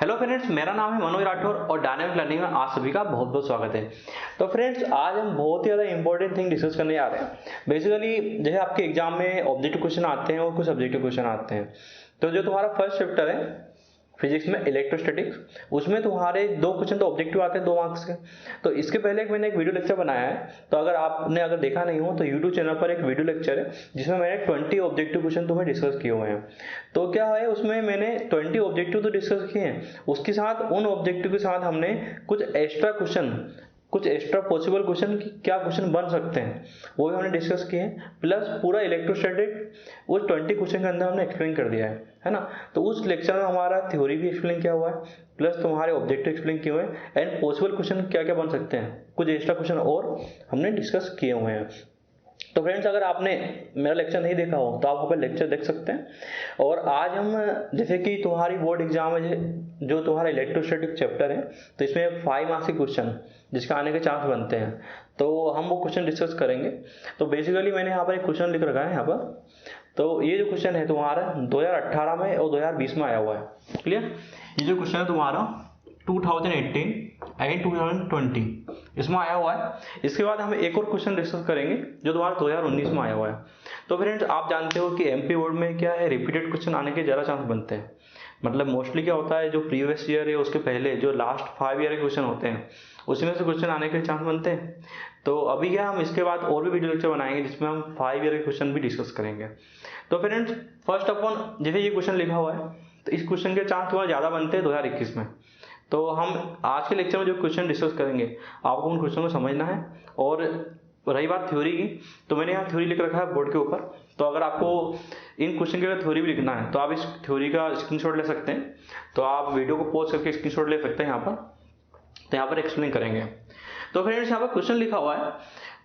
Hello friends, मेरा नाम है मनोज राठौर और डायनामिक लर्निंग में आप सभी का बहुत बहुत स्वागत है। तो फ्रेंड्स, आज हम बहुत ही ज़्यादा इंपॉर्टेंट थिंग डिस्कस करने जा रहे हैं। बेसिकली जैसे आपके एग्जाम में ऑब्जेक्टिव क्वेश्चन आते हैं और कुछ सब्जेक्टिव क्वेश्चन आते हैं। तो जो तुम्हारा फर्स्ट चैप्टर है फिजिक्स में इलेक्ट्रोस्टैटिक्स, उसमें तुम्हारे दो क्वेश्चन तो ऑब्जेक्टिव आते हैं 2 मार्क्स के। तो इसके पहले मैंने एक वीडियो लेक्चर बनाया है, तो अगर देखा नहीं हो तो यूट्यूब चैनल पर एक वीडियो लेक्चर है जिसमें मैंने 20 ऑब्जेक्टिव क्वेश्चन तुम्हें डिस्कस किए हुए हैं। तो क्या है, उसमें मैंने 20 ऑब्जेक्टिव तो डिस्कस किए हैं, उसके साथ उन ऑब्जेक्टिव के साथ हमने कुछ एक्स्ट्रा पॉसिबल क्वेश्चन क्या क्वेश्चन बन सकते हैं वो भी हमने डिस्कस किए हैं। प्लस पूरा इलेक्ट्रोस्टैटिक उस 20 क्वेश्चन के अंदर हमने एक्सप्लेन कर दिया है ना। तो उस लेक्चर में हमारा थ्योरी भी एक्सप्लेन किया हुआ है, प्लस तुम्हारे ऑब्जेक्टिव एक्सप्लेन किए हुए हैं, एंड पॉसिबल क्वेश्चन क्या क्या बन सकते हैं, कुछ एक्स्ट्रा क्वेश्चन और हमने डिस्कस किए हुए हैं। तो फ्रेंड्स, अगर आपने मेरा लेक्चर नहीं देखा हो तो आप वहाँ पर लेक्चर देख सकते हैं। और आज हम, जैसे कि तुम्हारी बोर्ड एग्जाम है जो तुम्हारा इलेक्ट्रोस्टैटिक चैप्टर है, तो इसमें 5 मार्क्स के क्वेश्चन जिसका आने के चांस बनते हैं, तो हम वो क्वेश्चन डिस्कस करेंगे। तो बेसिकली मैंने यहाँ पर एक क्वेश्चन लिख रखा है यहाँ पर। तो ये जो क्वेश्चन है तुम्हारा 2018 में और 2020 में आया हुआ है। क्लियर? ये जो क्वेश्चन है तुम्हारा 2018 एंड 2020 इसमें आया हुआ है। इसके बाद हम एक और क्वेश्चन डिस्कस करेंगे जो तुम्हारा 2019 में आया हुआ है। तो फ्रेंड्स, आप जानते हो कि एमपी बोर्ड में क्या है, रिपीटेड क्वेश्चन आने के ज़्यादा चांस बनते हैं। मतलब मोस्टली क्या होता है, जो प्रीवियस ईयर है उसके पहले जो लास्ट 5 ईयर के क्वेश्चन होते हैं उसी में से क्वेश्चन आने के चांस बनते हैं। तो अभी क्या, हम इसके बाद और भी वीडियो लेक्चर बनाएंगे जिसमें हम 5 ईयर के क्वेश्चन भी डिस्कस करेंगे। तो फ्रेंड्स, फर्स्ट अपन जैसे ये क्वेश्चन लिखा हुआ है, तो इस क्वेश्चन के चांस थोड़ा ज़्यादा बनते हैं 2021 में। तो हम आज के लेक्चर में जो क्वेश्चन डिस्कस करेंगे आपको उन क्वेश्चन को समझना है। और रही बात थ्योरी की, तो मैंने यहाँ थ्योरी लिख रखा है बोर्ड के ऊपर। तो अगर आपको इन क्वेश्चन के अगर थ्योरी भी लिखना है तो आप इस थ्योरी का स्क्रीनशॉट ले सकते हैं। तो आप वीडियो को पॉज करके स्क्रीनशॉट ले सकते हैं यहाँ पर। तो यहाँ पर एक्सप्लेन करेंगे। तो फ्रेंड्स, यहाँ पर क्वेश्चन लिखा हुआ है,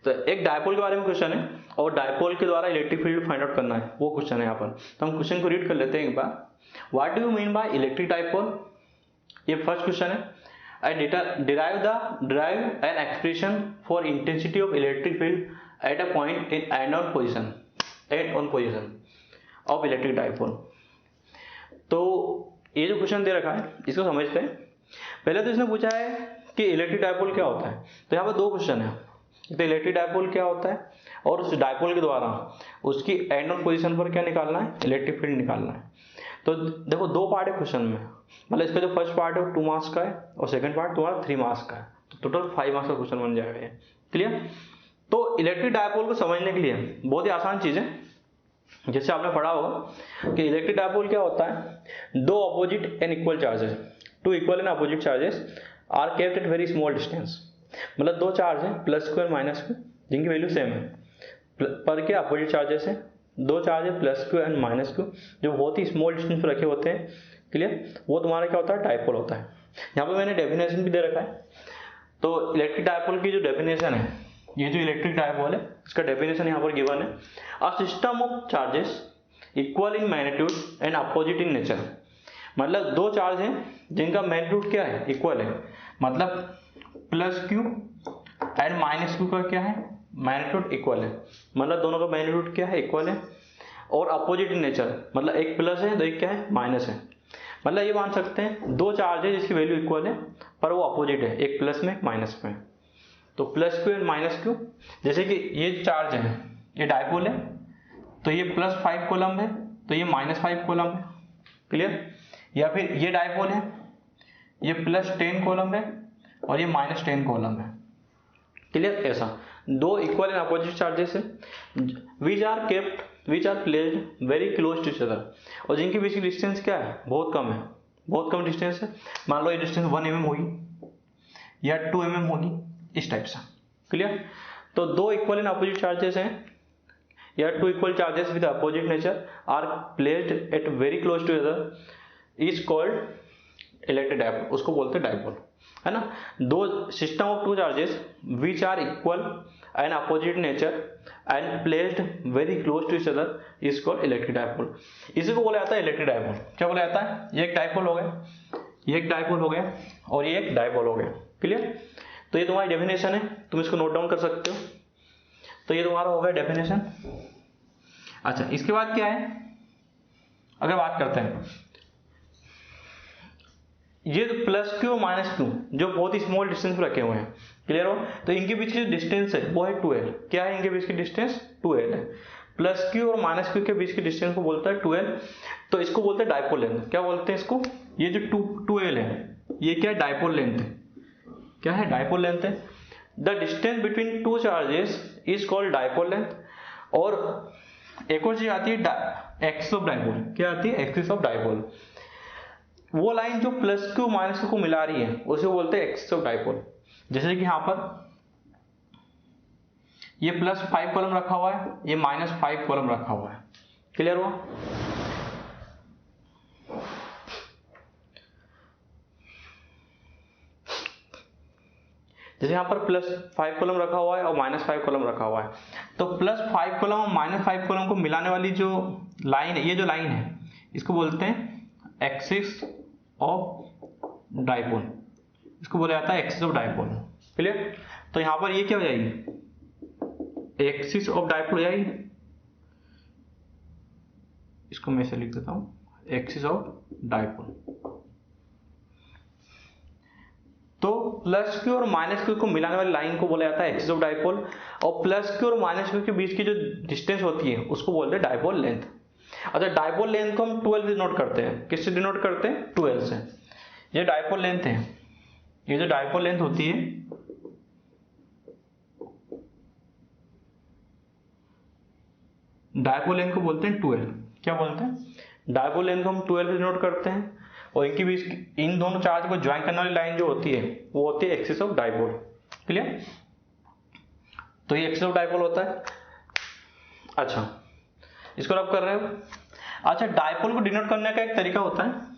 तो एक डायपोल के बारे में क्वेश्चन है और डायपोल के द्वारा इलेक्ट्रिक फील्ड फाइंड आउट करना है, वो क्वेश्चन है यहाँ पर। तो हम क्वेश्चन को रीड कर लेते हैं एक बार। What do you mean by electric dipole? ये फर्स्ट क्वेश्चन है। derive an expression for intensity of electric field at a point in end-on position of electric dipole। तो ये जो क्वेश्चन दे रखा है इसको समझते हैं। पहले तो इसने पूछा है कि इलेक्ट्रिक डायपोल क्या होता है। तो यहाँ पर 2 क्वेश्चन है, तो इलेक्ट्रिक डायपोल क्या होता है और उस डायपोल के द्वारा उसकी एंड ऑन पोजीशन पर क्या निकालना है, इलेक्ट्रिक फील्ड निकालना है। तो देखो 2 पार्ट है क्वेश्चन में, मतलब इसका जो फर्स्ट पार्ट है 2 मार्क्स का है और सेकंड पार्ट तुम्हारा 3 मार्क्स का है। तो टोटल 5 मार्क्स का क्वेश्चन बन जाएगा ये। क्लियर? तो इलेक्ट्रिक डायपोल को समझने के लिए बहुत ही आसान चीज है। जैसे आपने पढ़ा होगा कि इलेक्ट्रिक डायपोल क्या होता है, 2 opposite and equal charges, 2 equal and opposite charges are kept at very small distance. मतलब 2 चार्ज है plus Q and minus Q जिनकी वैल्यू सेम है, पर के अपोजिट चार्जेस है। 2 चार्ज है plus Q and minus Q जो बहुत ही स्मॉल डिस्टेंस पर रखे होते हैं। क्लियर? वो तुम्हारा क्या होता है, डायपोल होता है। यहाँ पे मैंने डेफिनेशन भी दे रखा है। तो इलेक्ट्रिक डायपोल की जो डेफिनेशन है, ये जो इलेक्ट्रिक डायपोल है इसका डेफिनेशन यहाँ पर गिवन है। A system of charges equal in magnitude and opposite in nature. मतलब 2 चार्ज हैं जिनका मैग्नीट्यूड क्या है, इक्वल है। मतलब plus Q and minus Q का क्या है, मैग्नीट्यूड इक्वल है। मतलब दोनों का मैग्नीट्यूड क्या है, इक्वल है। और अपोजिट इन नेचर, मतलब एक प्लस है तो एक क्या है, माइनस है। मतलब ये मान सकते हैं 2 चार्ज है जिसकी वैल्यू इक्वल है पर वो अपोजिट है, एक प्लस में एक माइनस में। तो plus Q and minus Q, जैसे कि ये चार्ज है, ये डायपोल है, तो ये +5 कॉलम है तो ये -5 कॉलम है। क्लियर? या फिर ये डायपोल है, ये +10 कॉलम है और ये -10 कॉलम है। क्लियर? ऐसा 2 इक्वल एंड अपोजिट चार्जेस है which are placed very close to each other, और जिनकी बीच की डिस्टेंस क्या है, बहुत कम है, बहुत कम डिस्टेंस है। मान लो ये डिस्टेंस 1 mm होगी या 2 mm होगी, इस टाइप से। क्लियर? तो 2 इक्वल एंड अपोजिट चार्जेस हैं या 2 equal charges with opposite nature are placed at very close to each other is called electric dipole, उसको बोलते हैं डायपोल, है ना। 2 system of 2 charges which are equal and opposite nature and placed very close to each other is called electric dipole. इसी को बोला जाता है इलेक्ट्रिक डायपोल। क्या बोला जाता है, ये एक डायपोल हो गया, ये एक डायपोल हो गया और ये एक डायपोल हो गया। क्लियर? तो ये तुम्हारी डेफिनेशन है, तुम इसको नोट डाउन कर सकते हो। तो ये तुम्हारा हो गया डेफिनेशन। अच्छा, इसके बाद क्या है, अगर बात करते हैं ये प्लस क्यू और माइनस क्यू जो बहुत ही स्मॉल डिस्टेंस पर रखे हुए हैं, क्लियर हो, तो इनके बीच की जो डिस्टेंस है वो है 2l। क्या है इनके बीच की डिस्टेंस? 2l है। प्लस क्यू और माइनस क्यू के बीच की डिस्टेंस को बोलता है 2l, तो इसको बोलते हैं डाइपोल लेंथ। क्या बोलते हैं इसको? ये जो 2l है ये क्या है? डाइपोल लेंथ है। क्या है? डाइपोल लेंथ है। The distance between two charges is called dipole length. और एक और चीज आती है एक्सिस ऑफ डाइपोल। क्या आती है? Axis of dipole. वो लाइन जो प्लस क्यू माइनस क्यू को मिला रही है उसे बोलते हैं एक्सिस ऑफ डाइपोल। जैसे कि यहां पर ये +5 कॉलम रखा हुआ है, ये -5 कॉलम रखा हुआ है, क्लियर हुआ? जैसे यहां पर +5 कॉलम रखा हुआ है और -5 कॉलम रखा हुआ है, तो +5 कॉलम और -5 कॉलम को मिलाने वाली जो लाइन है, ये जो लाइन है इसको बोलते हैं एक्सिस ऑफ डाइपोल। इसको बोला जाता है एक्सिस ऑफ डाइपोल, क्लियर? तो यहां पर ये क्या हो जाएगी? एक्सिस ऑफ डाइपोल हो जाएगी। इसको मैं ऐसे लिख देता हूं, एक्सिस ऑफ डाइपोल। तो प्लस क्यू और माइनस क्यू को मिलाने वाली लाइन को बोला जाता है एक्सिस ऑफ डाइपोल, और प्लस क्यू और माइनस क्यू के बीच की जो डिस्टेंस होती है उसको बोलते हैं डाइपोल लेंथ। अच्छा, डाइपोल लेंथ को हम 12 से डिनोट करते हैं। किससे डिनोट करते हैं? 12 से। ये डाइपोल लेंथ है। ये जो डाइपोल लेंथ होती है डाइपोल लेंथ को बोलते हैं 12। क्या बोलते हैं? डाइपोल लेंथ को हम 12 से डिनोट करते हैं, और इनके बीच इन दोनों चार्ज को ज्वाइन करने वाली लाइन जो होती है वो होती है एक्सिस ऑफ डाइपोल, क्लियर? तो ये एक्सिस ऑफ डाइपोल होता है। अच्छा, इसको रब कर रहे हो? अच्छा, डाइपोल को डिनोट करने का एक तरीका होता है,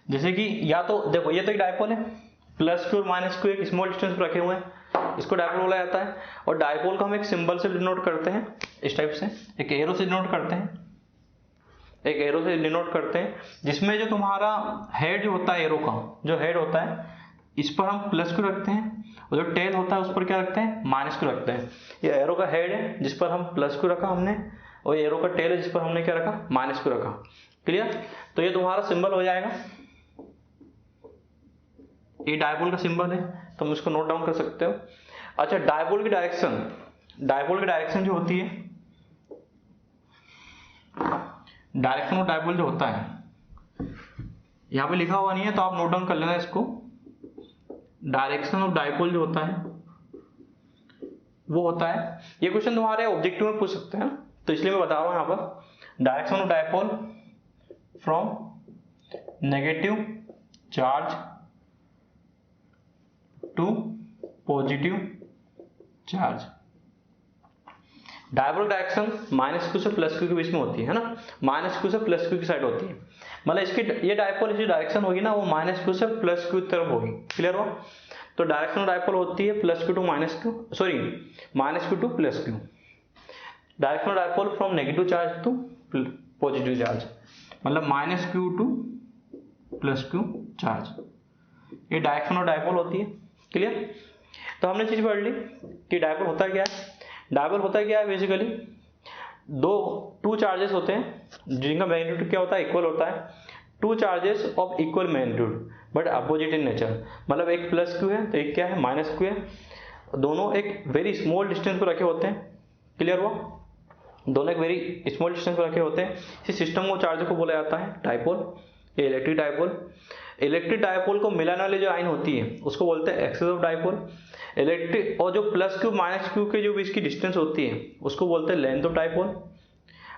जैसे कि या तो देखो ये तो एक डाइपोल है, प्लस क्यू और माइनस क्यू एक स्मॉल डिस्टेंस पर रखे हुए हैं, इसको डाइपोल बोला जाता है। और डाइपोल को हम एक सिंबल से डिनोट करते हैं, इस टाइप से, एक एरो से डिनोट करते हैं, एक एरो से डिनोट करते हैं, जिसमें जो तुम्हारा हेड जो होता है, एरो का जो हेड होता है इस पर हम प्लस क्यू रखते हैं, और जो टेल होता है उस पर क्या रखते हैं? माइनस क्यू रखते हैं। ये एरो का हेड है जिस पर हम प्लस क्यू रखा हमने, और एरो का टेल है जिस पर हमने क्या रखा? माइनस क्यू रखा, क्लियर? तो ये तुम्हारा सिंबल हो जाएगा, ये डाइपोल का सिंबल है, तुम इसको नोट डाउन कर सकते हो। अच्छा, डाइपोल की डायरेक्शन जो होती है, डायरेक्शन ऑफ डाइपोल जो होता है, यहां पे लिखा हुआ नहीं है तो आप नोट डाउन कर लेना इसको। डायरेक्शन ऑफ डाइपोल जो होता है वो होता है, ये क्वेश्चन तुम्हारे ऑब्जेक्टिव में पूछ सकते हैं, तो इसलिए मैं बता रहा हूं यहां पर, direction of dipole from negative charge to positive charge. Dipole direction minus Q से प्लस क्यू के बीच में होती है ना, माइनस क्यू से प्लस क्यू की साइड होती है, मतलब इसकी ये डाइपोल की डायरेक्शन होगी ना वो माइनस क्यू से प्लस क्यू की तरफ होगी, क्लियर हो? तो डायरेक्शन डाइपोल होती है plus Q to minus Q, sorry minus Q to plus Q. Direction dipole from negative charge to positive charge, मतलब minus Q to plus Q charge, ये डायरेक्शन ऑफ डाइपोल होती है, clear? तो हमने चीज पढ़ ली कि डाइपोल होता क्या है। डाइपोल होता क्या है? बेसिकली टू चार्जेस होते हैं जिनका मैग्नीट्यूड क्या होता है? इक्वल होता है। Two charges of equal magnitude but opposite in nature, मतलब एक प्लस क्यू है तो एक क्या है? माइनस क्यू है, दोनों एक वेरी स्मॉल डिस्टेंस पर रखे होते हैं, क्लियर हुआ? दोनों एक वेरी स्मॉल डिस्टेंस पर रखे होते हैं। इस सिस्टम ऑफ चार्ज को बोला जाता है डाइपोल, ये इलेक्ट्रिक डाइपोल। इलेक्ट्रिक डाइपोल को मिलाने वाली जो लाइन होती है उसको बोलते हैं एक्सिस ऑफ डाइपोल। इलेक्ट्रिक और जो प्लस क्यू माइनस क्यू के जो बीच की डिस्टेंस होती है उसको बोलते हैं लेंथ ऑफ डाइपोल।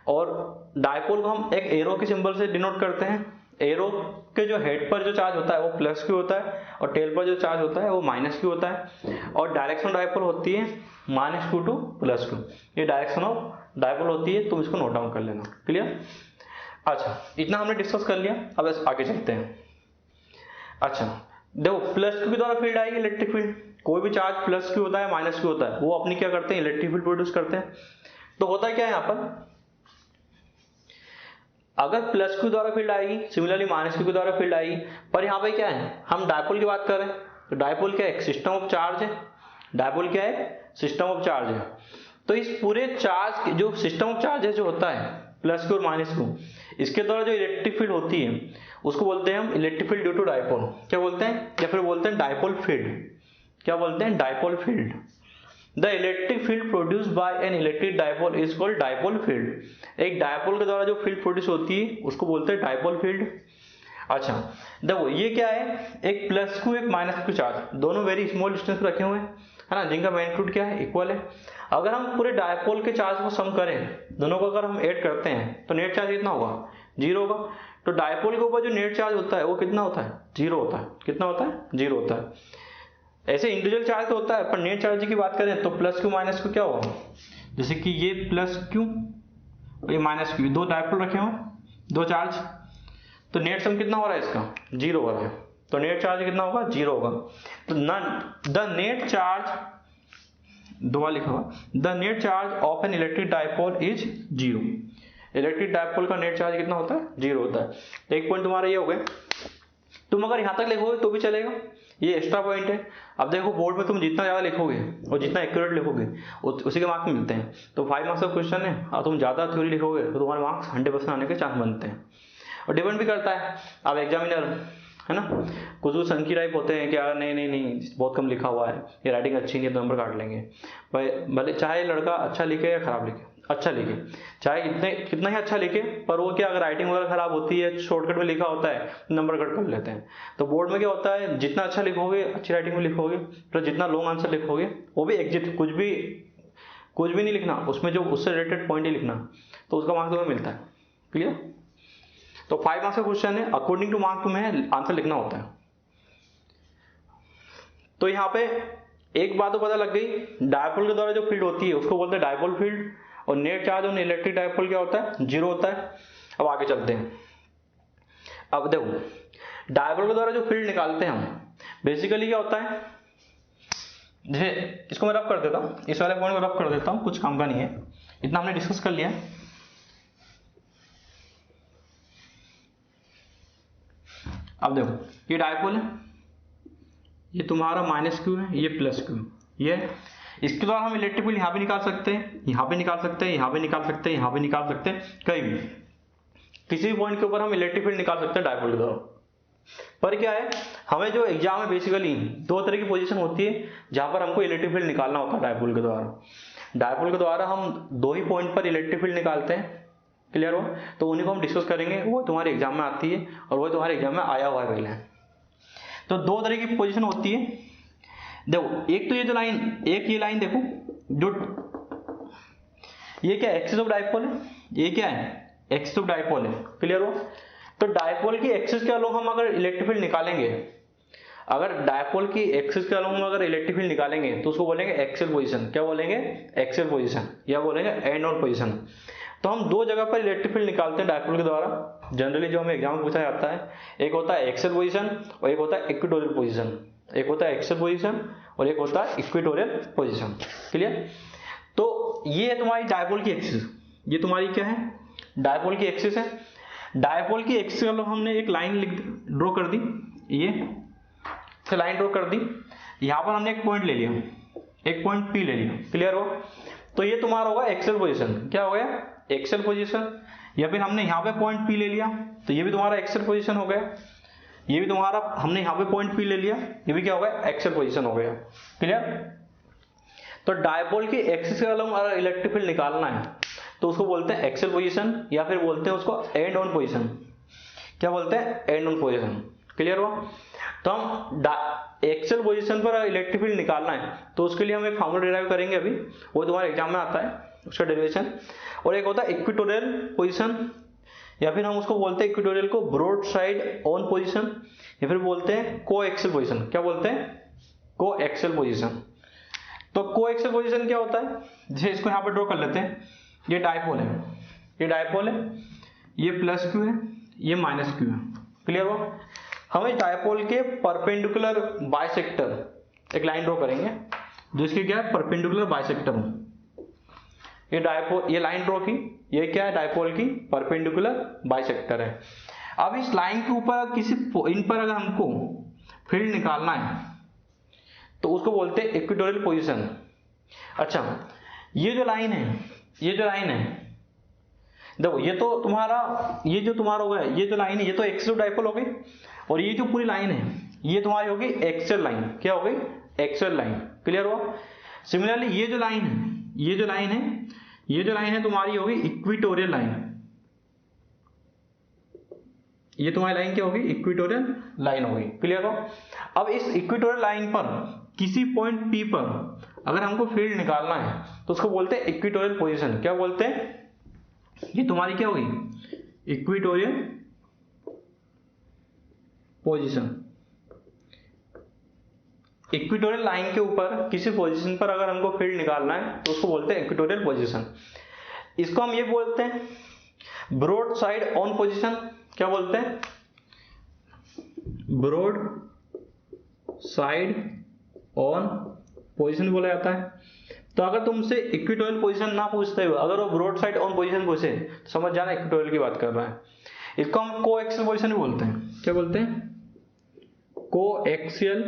और डाइपोल को हम एक एरो के सिंबल से डिनोट करते हैं। एरो के जो हेड पर जो चार्ज होता है वो प्लस क्यू होता है, और टेल पर जो चार्ज होता है वो माइनस क्यू होता है। और डायरेक्शन डाइपोल होती है minus Q to plus Q, ये डायरेक्शन ऑफ डाइपोल होती है, तुम इसको नोट डाउन कर लेना, क्लियर? अच्छा, इतना हमने डिस्कस कर लिया, अब आगे चलते हैं। अच्छा देखो, प्लस क्यू के द्वारा फील्ड आएगी इलेक्ट्रिक फील्ड, कोई भी चार्ज प्लस क्यू होता है माइनस क्यू होता है वो अपनी क्या करते हैं? इलेक्ट्रिक फील्ड प्रोड्यूस करते हैं। तो होता क्या है यहाँ पर, अगर प्लस क्यू द्वारा फील्ड आएगी, सिमिलरली माइनस क्यू के द्वारा फील्ड आएगी, पर यहाँ पे क्या है, हम डाइपोल की बात कर रहे हैं, तो डाइपोल क्या है? एक सिस्टम ऑफ चार्ज है। डाइपोल क्या है? सिस्टम ऑफ चार्ज है। तो इस पूरे चार्ज जो सिस्टम ऑफ चार्ज जो होता है प्लस क्यू और माइनस क्यू, इसके द्वारा जो इलेक्ट्रिक फील्ड होती है उसको बोलते हैं हम electric field due to dipole, क्या बोलते हैं, या फिर बोलते हैं डायपोल फील्ड, क्या बोलते हैं, dipole field. The electric field produced by an electric dipole is called dipole field. एक डायपोल के द्वारा जो फील्ड प्रोड्यूस होती है उसको बोलते हैं डायपोल फील्ड। अच्छा देखो ये क्या है, एक प्लस क्यू एक माइनस क्यू चार्ज, दोनों वेरी स्मॉल डिस्टेंस पे रखे हुए हैं, है ना, जिनका मैग्नीट्यूड क्या है, इक्वल है। अगर हम पूरे डायपोल के चार्ज को सम करें, दोनों को अगर हम ऐड करते हैं तो नेट चार्ज कितना होगा, 0 होगा। तो डायपोल के ऊपर जो नेट चार्ज होता है वो कितना होता है, 0 होता है। कितना होता है, 0 होता है। ऐसे इंडिविजुअल चार्ज तो होता है, पर नेट चार्ज की बात करें तो प्लस क्यू माइनस क्यू क्या होगा, जैसे कि ये प्लस क्यू और ये माइनस क्यू, दो डायपोल रखे हुए, दो चार्ज, तो नेट सम कितना हो रहा है इसका, 0 हो रहा है। तो नेट चार्ज कितना होगा, 0 होगा। तो द नेट चार्ज, दो लिखा हुआ, the net charge of an electric dipole is 0। Electric dipole का नेट चार्ज कितना होता है, 0 होता है। एक पॉइंट तुम्हारा ये हो गया। तुम अगर यहां तक लिखोगे तो भी चलेगा, ये एक्स्ट्रा पॉइंट है। अब देखो बोर्ड में तुम जितना ज्यादा लिखोगे और जितना एक्यूरेट लिखोगे उसी के मार्क्स मिलते हैं। तो 5 मार्क्स का क्वेश्चन है और तुम ज्यादा थ्योरी लिखोगे तो तुम्हारे मार्क्स 100% आने के चांस बनते हैं। और डिपेंड भी करता है, अब एग्जामिनर है ना, कुछ संकी टाइप होते हैं कि यार नहीं नहीं नहीं बहुत कम लिखा हुआ है, ये राइटिंग अच्छी नहीं है तो नंबर काट लेंगे। भाई भले चाहे लड़का अच्छा लिखे या खराब लिखे, अच्छा लिखे चाहे इतने कितना ही अच्छा लिखे, पर वो क्या अगर राइटिंग वगैरह खराब होती है, शॉर्टकट में लिखा होता है, नंबर कट कर लेते हैं। तो बोर्ड में क्या होता है, जितना अच्छा लिखोगे, अच्छी राइटिंग में लिखोगे, तो जितना लॉन्ग आंसर लिखोगे वो भी एग्जिट, कुछ भी नहीं लिखना, उसमें जो उससे रिलेटेड पॉइंट ही लिखना, तो उसका मार्क्स तुम्हें मिलता है। क्लियर। तो 5 मार्क्स का क्वेश्चन है, अकॉर्डिंग टू मार्क तुम्हें आंसर लिखना होता है। तो यहाँ पे एक बात तो पता लग गई, डायपोल के द्वारा जो फील्ड होती है उसको बोलते हैं डायपोल फील्ड, और net charge on electric dipole क्या होता है, 0 होता है। अब आगे चलते हैं। अब देखो डायपोल के द्वारा जो फील्ड निकालते हैं हम, बेसिकली क्या होता है, जैसे इसको मैं रफ कर देता हूँ, इस वाले पॉइंट को रफ कर देता हूँ, कुछ काम का नहीं है, इतना हमने डिस्कस कर लिया। अब देखो ये डायपोल है, ये तुम्हारा माइनस क्यू है, ये प्लस क्यू, ये इसके द्वारा हम इलेक्ट्रिक फील्ड यहाँ पे निकाल सकते हैं, यहाँ पे निकाल सकते हैं, यहाँ पे निकाल सकते हैं, यहाँ पे निकाल सकते हैं, कहीं भी किसी भी पॉइंट के ऊपर हम इलेक्ट्रिक फील्ड निकाल सकते हैं डायपोल के द्वारा। पर क्या है, हमें जो एग्जाम में बेसिकली दो तरह की पोजीशन होती है जहां पर हमको इलेक्ट्रिक फील्ड निकालना होता है डायपोल के द्वारा। डायपोल के द्वारा हम दो ही पॉइंट पर इलेक्ट्रिक फील्ड निकालते हैं। क्लियर हो, तो उन्हीं को हम डिस्कस करेंगे, वो तुम्हारे एग्जाम में आती है और वो तुम्हारे एग्जाम में आया हुआ है पहले। तो दो तरह की पोजीशन होती है। देखो एक तो ये जो लाइन, एक ये लाइन देखो, जो ये क्या एक्सिस ऑफ डायपोल है, ये क्या है एक्सिस ऑफ डायपोल है। क्लियर हो, तो डायपोल की एक्सिस के अलोंग हम अगर इलेक्ट्रिक फील्ड निकालेंगे, अगर डायपोल की एक्सिस के अलोंग हम अगर इलेक्ट्रिक फील्ड निकालेंगे तो उसको बोलेंगे एक्सियल पोजीशन। क्या बोलेंगे, एक्सियल पोजीशन, या बोलेंगे एंड ऑन पोजीशन। तो हम दो जगह पर इलेक्ट्रिक फील्ड निकालते हैं डायपोल के द्वारा, जनरली जो हमें एग्जाम में पूछा जाता है। एक होता है एक्सियल पोजीशन और एक होता है इक्वेटोरियल पोजीशन। एक होता है एक्सियल पोजीशन और एक होता है इक्वेटोरियल पोजीशन। क्लियर। तो ये है तुम्हारी डायपोल की एक्सिस, ये तुम्हारी क्या है, डायपोल की एक्सिस है। डायपोल की एक्सिस का हमने एक लाइन ड्रॉ कर दी, ये लाइन ड्रॉ कर दी, यहां पर हमने एक पॉइंट ले लिया, एक पॉइंट P ले लिया। क्लियर हो, तो ये तुम्हारा होगा एक्सियल पोजीशन। क्या हो गया, एक्सियल पोजीशन। या फिर हमने यहाँ पे पॉइंट P ले लिया तो ये भी तुम्हारा एक्सियल पोजीशन हो गया। ये भी तुम्हारा, हमने यहाँ पे पॉइंट P ले लिया, ये भी क्या हो गया, एक्सियल पोजीशन हो गया। क्लियर। तो डायपोल की एक्सिस के अलोंग अगर इलेक्ट्रिक फील्ड निकालना है तो उसको बोलते हैं एक्सियल पोजीशन, या फिर बोलते हैं उसको एंड ऑन पोजीशन। क्या बोलते हैं, एंड ऑन पोजीशन। क्लियर हुआ। तो हम एक्सियल पोजीशन पर इलेक्ट्रिक फील्ड निकालना है तो उसके लिए हम एक फार्मूला डिराइव करेंगे, अभी वो तुम्हारे एग्जाम में आता है, उसका डेरिवेशन। और एक होता है इक्वेटोरियल पोजीशन, या फिर हम उसको बोलते हैं इक्वेटोरियल को ब्रॉड साइड ऑन पोजीशन, या फिर बोलते हैं को एक्सियल पोजीशन। क्या बोलते हैं, को एक्सियल पोजीशन। तो को एक्सियल पोजीशन क्या होता है, जैसे इसको यहाँ पर ड्रॉ कर लेते हैं, ये डायपोल है, ये डायपोल है, ये प्लस क्यू है, ये माइनस क्यू है। क्लियर हो। हमें डायपोल के परपेंडिकुलर बाइसेक्टर एक लाइन ड्रॉ करेंगे जो इसकी क्या है, परपेंडिकुलर बाइसेक्टर हो। ये डायपोल, ये लाइन ड्रॉ की, ये क्या है, डायपोल की परपेंडिकुलर बाइसेक्टर है। अब इस लाइन के ऊपर किसी इन पर अगर हमको फील्ड निकालना है तो उसको बोलते हैं इक्वेटोरियल पोजीशन। अच्छा ये जो लाइन है, ये जो लाइन है, देखो ये तो तुम्हारा, ये जो तुम्हारा हो गया, ये जो लाइन है ये तो एक्सियल डाइपोल हो गई, और ये जो पूरी लाइन है ये तुम्हारी होगी एक्सियल लाइन। क्या हो गई? Axial line. क्लियर हुआ? सिमिलरली ये जो लाइन है, ये जो लाइन है, ये जो लाइन है तुम्हारी होगी इक्वेटोरियल लाइन। ये तुम्हारी लाइन क्या होगी? इक्वेटोरियल लाइन होगी। क्लियर हो? अब इस इक्वेटोरियल लाइन पर किसी पॉइंट P पर अगर हमको फील्ड निकालना है तो उसको बोलते हैं इक्वेटोरियल पोजीशन। क्या बोलते हैं? ये तुम्हारी क्या होगी? Equatorial position. इक्वेटोरियल लाइन के ऊपर किसी पोजीशन पर अगर हमको फील्ड निकालना है तो उसको बोलते हैं इक्वेटोरियल पोजीशन। इसको हम ये बोलते हैं ब्रॉड साइड ऑन पोजीशन। क्या बोलते हैं? ब्रॉड साइड ऑन पोजीशन बोला जाता है। तो अगर तुमसे इक्वेटोरियल पोजीशन ना पूछते हुए अगर वो ब्रॉड साइड ऑन पोजीशन पूछे तो समझ जाना इक्वेटोरियल की बात कर रहा है। इसको हम कोएक्सियल पोजीशन भी बोलते हैं। क्या बोलते हैं? Coaxial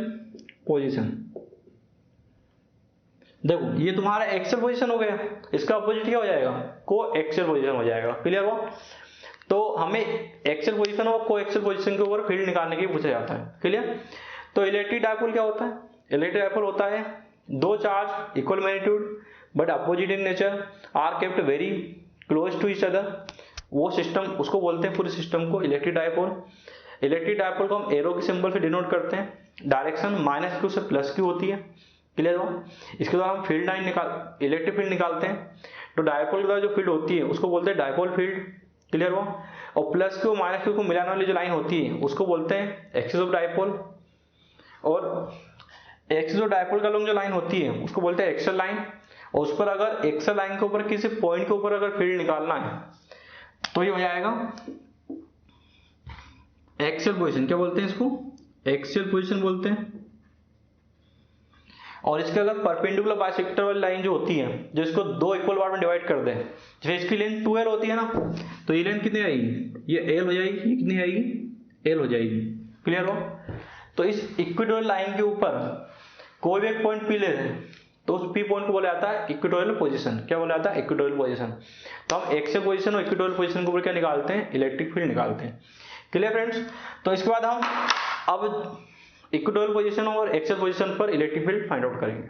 position. देखो ये तुम्हारा एक्सियल पोजीशन हो गया, इसका अपोजिट क्या हो जाएगा? कोएक्सियल पोजीशन हो जाएगा। क्लियर हुआ? तो हमें एक्सियल पोजीशन और कोएक्सियल पोजीशन के ऊपर फील्ड निकालने के लिए पूछा जाता है। क्लियर? तो इलेक्ट्रिक डाइपोल क्या होता है? इलेक्ट्रिक डाइपोल होता है दो charge equal magnitude but opposite in nature are kept very close to each other, वो सिस्टम, उसको बोलते हैं पूरे सिस्टम को इलेक्ट्रिक डाइपोल। इलेक्ट्रिक डाइपोल को हम एरो के सिंबल से डिनोट करते हैं। डायरेक्शन -q से +q होती है। क्लियर हुआ? इसके द्वारा हम फील्ड लाइन इलेक्ट्रिक फील्ड निकालते हैं। तो डाइपोल के द्वारा जो फील्ड होती है उसको बोलते हैं डाइपोल फील्ड। क्लियर हुआ? और +q -q को मिलाने वाली जो लाइन होती है उसको बोलते हैं एक्सिस ऑफ डाइपोल। और एक्सिस ऑफ डाइपोल का लॉन्ग जो लाइन होती है उसको बोलते हैं एक्सियल लाइन। और उस पर अगर एक्सियल लाइन के ऊपर किसी पॉइंट के ऊपर अगर फील्ड निकालना है तो ये हो जाएगा एक्सियल पोजीशन। क्या बोलते हैं इसको? एक्सियल पोजीशन बोलते हैं। और इसके अगर परपेंडिकुलर बाइसेक्टर वाली लाइन जो होती है, जो इसको दो इक्वल पार्ट में डिवाइड कर दें, जैसे इसकी लेंथ 2l होती है ना, तो ये लेंथ कितनी आएगी? ये l हो जाएगी। ये कितनी आएगी? l हो जाएगी। क्लियर हो? तो इस इक्वेटोरियल लाइन के ऊपर कोई भी एक पॉइंट P ले लें तो उस P पॉइंट को बोला जाता है इक्वेटोरियल पोजीशन। क्या बोला जाता है? Equatorial position. तो हम एक्सियल पोजीशन और इक्वेटोरियल पोजीशन के ऊपर क्या निकालते हैं? इलेक्ट्रिक फील्ड निकालते हैं। Clear friends? तो इसके बाद हम अब इक्वेटोरियल पोजीशन और एक्सियल पोजीशन पर इलेक्ट्रिक फील्ड फाइंड आउट करेंगे।